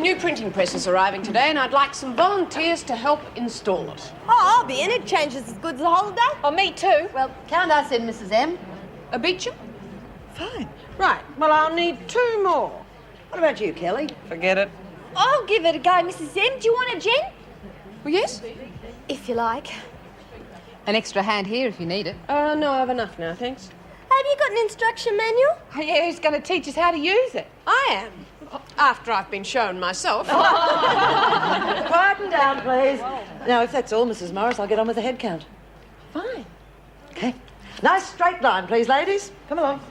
new printing press is arriving today and I'd like some volunteers to help install it. Oh, I'll be in it. Changes as good as a holiday. Oh, me too. Well, count us in, Mrs. M. A beach? Fine. Right, well, I'll need 2 more. What about you, Kelly? Forget it. I'll give it a go, Mrs. M. Do you want a Jen? Well, yes? If you like. An extra hand here if you need it. No, I have enough now, thanks. Have you got an instruction manual? Oh, yeah, who's going to teach us how to use it? I am. After I've been shown myself. Quieten down, please. Now, if that's all, Mrs. Morris, I'll get on with the head count. Fine. Okay. Nice straight line, please, ladies. Come along.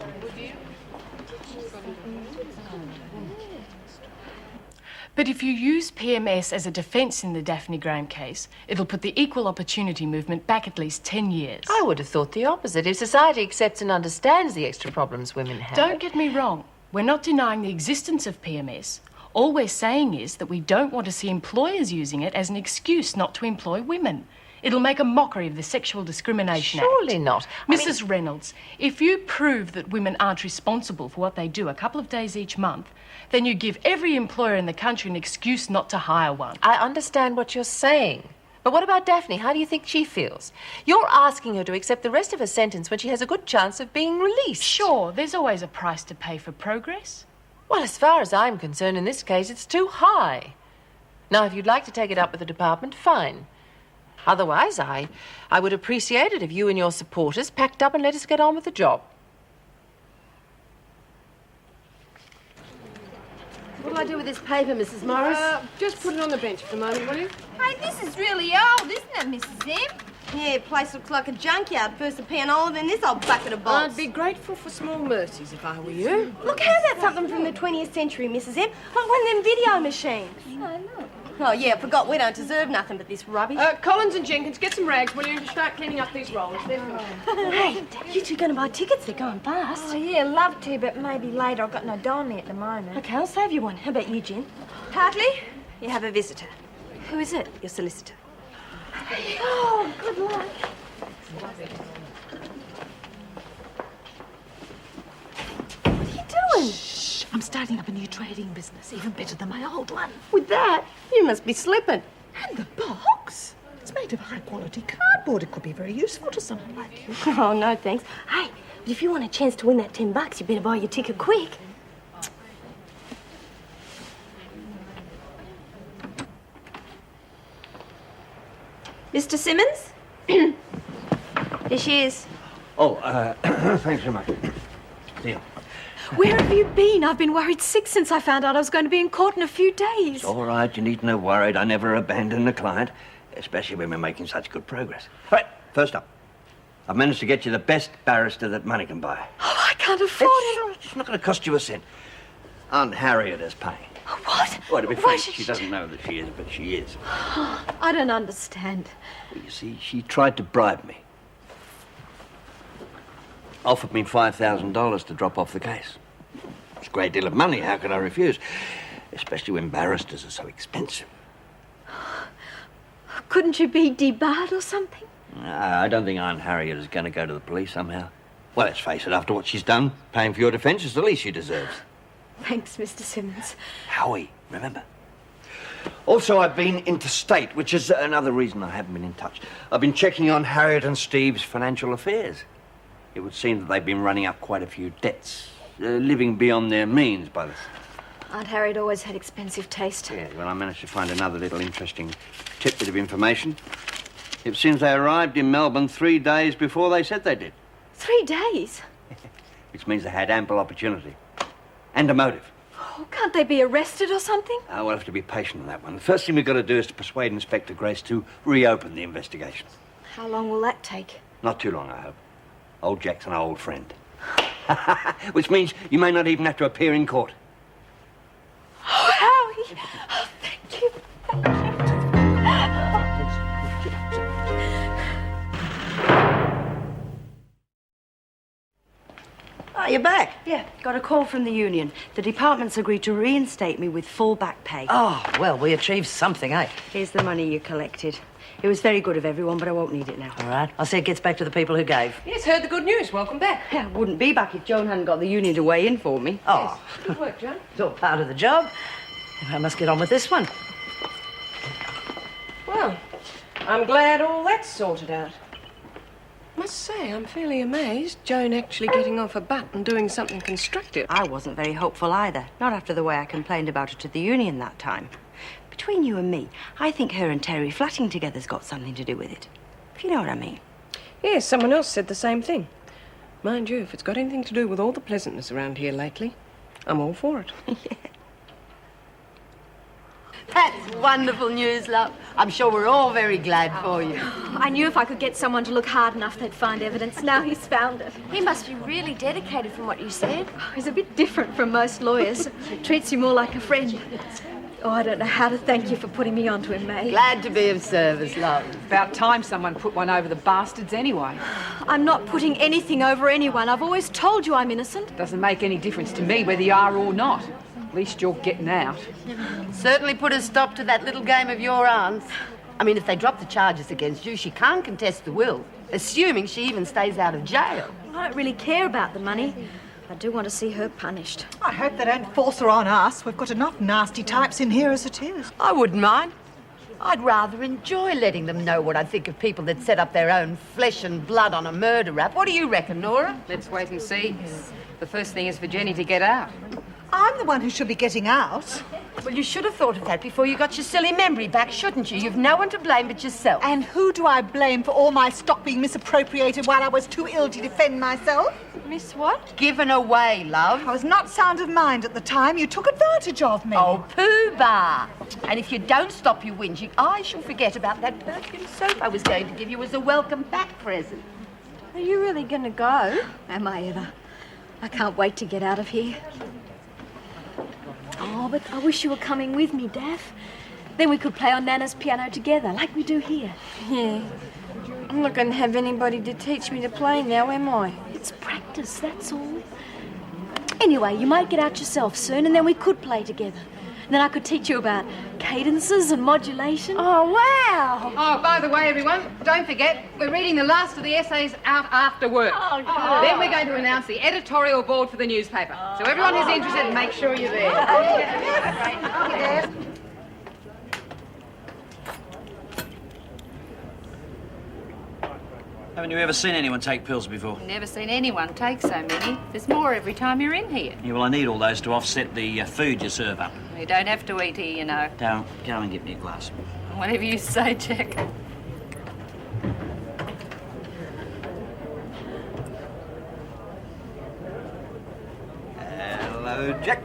But if you use PMS as a defence in the Daphne Graham case, it'll put the equal opportunity movement back at least 10 years. I would have thought the opposite. If society accepts and understands the extra problems women have... Don't get me wrong. We're not denying the existence of PMS. All we're saying is that we don't want to see employers using it as an excuse not to employ women. It'll make a mockery of the Sexual Discrimination Act. Surely not. Mrs. Reynolds, if you prove that women aren't responsible for what they do a couple of days each month, then you give every employer in the country an excuse not to hire one. I understand what you're saying. But what about Daphne? How do you think she feels? You're asking her to accept the rest of her sentence when she has a good chance of being released. Sure, there's always a price to pay for progress. Well, as far as I'm concerned, in this case, it's too high. Now, if you'd like to take it up with the department, fine. Otherwise, I would appreciate it if you and your supporters packed up and let us get on with the job. What'll I do with this paper, Mrs. Morris? Just put it on the bench for the moment, will you? Hey, this is really old, isn't it, Mrs. M? Yeah, place looks like a junkyard. First a pianola, then this old bucket of bolts. I'd be grateful for small mercies if I were you. Look, how about something from the 20th century, Mrs. M? Like one of them video machines. Oh, look. Oh, yeah, I forgot we don't deserve nothing but this rubbish. Collins and Jenkins, get some rags, will you, and start cleaning up these rolls. Hey, you two going to buy tickets? They're going fast. Oh, yeah, love to, but maybe later. I've got no dough on me at the moment. Okay, I'll save you one. How about you, Jen? Hartley, you have a visitor. Who is it? Your solicitor. Oh, good luck. What are you doing? I'm starting up a new trading business, even better than my old one. With that, you must be slipping. And the box. It's made of high-quality cardboard. It could be very useful to someone like you. Oh, no, thanks. Hey, but if you want a chance to win that $10, you better buy your ticket quick. Mr. Simmons? Here she is. Oh, thanks very much. Deal. Where have you been? I've been worried sick since I found out I was going to be in court in a few days. It's all right, you needn't have worried. I never abandon a client, especially when we're making such good progress. All right, first up, I've managed to get you the best barrister that money can buy. Oh, I can't afford it. It's not going to cost you a cent. Aunt Harriet is paying. What? Well, to be Why frank, should she doesn't know that she is, but she is. I don't understand. Well, you see, she tried to bribe me. Offered me $5,000 to drop off the case. It's a great deal of money, how can I refuse? Especially when barristers are so expensive. Couldn't you be debarred or something? I don't think Aunt Harriet is going to go to the police somehow. Well, let's face it, after what she's done, paying for your defence is the least she deserves. Thanks, Mr. Simmons. Howie, remember? Also, I've been interstate, which is another reason I haven't been in touch. I've been checking on Harriet and Steve's financial affairs. It would seem that they've been running up quite a few debts, living beyond their means by this. Aunt Harriet always had expensive taste. Yeah, well, I managed to find another little interesting tidbit of information. It seems they arrived in Melbourne 3 days before they said they did. 3 days? Which means they had ample opportunity. And a motive. Oh, can't they be arrested or something? We'll have to be patient on that one. The first thing we've got to do is to persuade Inspector Grace to reopen the investigation. How long will that take? Not too long, I hope. Old Jack's an old friend. Which means you may not even have to appear in court. Oh, Howie! Oh, thank you. Oh, you're back? Yeah, got a call from the union. The department's agreed to reinstate me with full back pay. Oh, well, we achieved something, eh? Here's the money you collected. It was very good of everyone, but I won't need it now. All right. I'll see it gets back to the people who gave. Yes, heard the good news. Welcome back. Yeah, I wouldn't be back if Joan hadn't got the union to weigh in for me. Oh, Good work, Joan. it's all part of the job. I must get on with this one. Well, I'm glad all that's sorted out. Must say, I'm fairly amazed. Joan actually getting off her butt and doing something constructive. I wasn't very hopeful either. Not after the way I complained about her to the union that time. Between you and me, I think her and Terry flatting together's got something to do with it. If you know what I mean. Yes, someone else said the same thing. Mind you, if it's got anything to do with all the pleasantness around here lately, I'm all for it. That's wonderful news, love. I'm sure we're all very glad for you. I knew if I could get someone to look hard enough, they'd find evidence. Now he's found it. He must be really dedicated from what you said. He's a bit different from most lawyers. Treats you more like a friend. Oh, I don't know how to thank you for putting me onto him, May. Glad to be of service, love. About time someone put one over the bastards anyway. I'm not putting anything over anyone. I've always told you I'm innocent. Doesn't make any difference to me whether you are or not. At least you're getting out. Certainly put a stop to that little game of your aunt's. I mean, if they drop the charges against you, she can't contest the will, assuming she even stays out of jail. I don't really care about the money. I do want to see her punished. I hope they don't force her on us. We've got enough nasty types in here as it is. I wouldn't mind. I'd rather enjoy letting them know what I think of people that set up their own flesh and blood on a murder rap. What do you reckon, Nora? Let's wait and see. The first thing is for Jenny to get out. I'm the one who should be getting out. Well, you should have thought of that before you got your silly memory back, shouldn't you? You've no one to blame but yourself. And who do I blame for all my stock being misappropriated while I was too ill to defend myself? Miss what? Given away, love. I was not sound of mind at the time. You took advantage of me. Oh, pooh-bah. And if you don't stop your whinging, I shall forget about that perfume soap I was going to give you as a welcome back present. Are you really going to go? Am I ever? I can't wait to get out of here. Oh, but I wish you were coming with me, Daff. Then we could play on Nana's piano together, like we do here. Yeah. I'm not going to have anybody to teach me to play now, am I? It's practice, that's all. Anyway, you might get out yourself soon, and then we could play together. And then I could teach you about cadences and modulation. Oh, wow! Oh, by the way, everyone, don't forget, we're reading the last of the essays out after work. Oh, good. Then we're going to announce the editorial board for the newspaper. So everyone who's interested, make sure you're there. Haven't you ever seen anyone take pills before? Never seen anyone take so many. There's more every time you're in here. Yeah, well, I need all those to offset the food you serve up. You don't have to eat here, you know. Don't. Go and get me a glass. Whatever you say, Jack. Hello, Jack.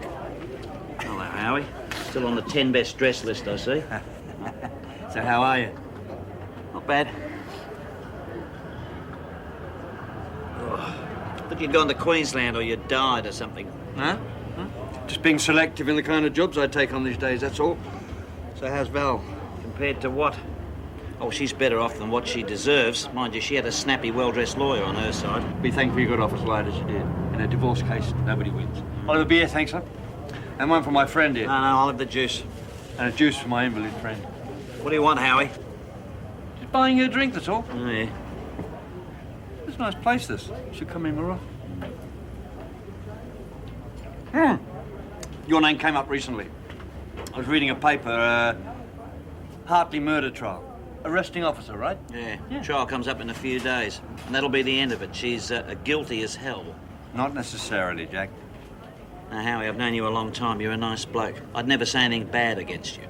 Hello, Howie. Still on the 10 best dressed list, I see. So how are you? Not bad. Thought you'd gone to Queensland or you'd died or something. Huh? Just being selective in the kind of jobs I take on these days, that's all. So how's Val? Compared to what? Oh, she's better off than what she deserves. Mind you, she had a snappy, well-dressed lawyer on her side. Be thankful you got off as light as you did. In a divorce case, nobody wins. I'll have a beer, thanks, sir. And one for my friend here. No, I'll have the juice. And a juice for my invalid friend. What do you want, Howie? Just buying you a drink, that's all. Oh, yeah. It's a nice place, this. Should come in more often. Your name came up recently. I was reading a paper, Hartley murder trial. Arresting officer, right? Yeah. Trial comes up in a few days. And that'll be the end of it. She's guilty as hell. Not necessarily, Jack. Now, Howie, I've known you a long time. You're a nice bloke. I'd never say anything bad against you.